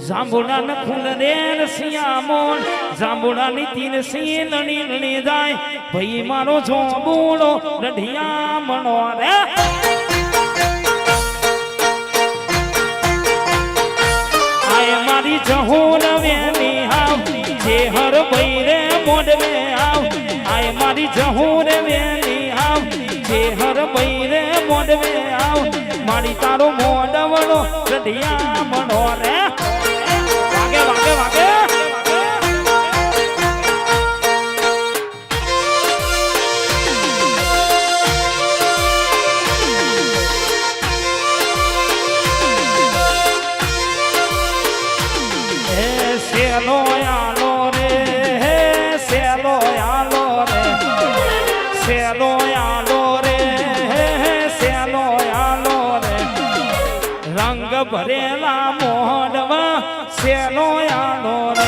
જાંબુડા ન ફૂલ રે રસિયામોન જાંબુડા ની તીન સી લણી લણી જાય ભાઈ મારો જોબુડો રઢિયા મણો રે આય મારી જહુર વેની હાવ જે હર ભાઈ રે મોડવે આવ આય મારી જહુર વેની હાવ જે હર ભાઈ રે મોડવે આવ મારી તારો મોડવડો રઢિયા મણો રે વાગે વાગે વાગે સેલો આલો રે સેલો આલો રે સેલો આલો રે સેલો આલો રે રંગ ભરેલા મોઢમાં સેલો આલો રે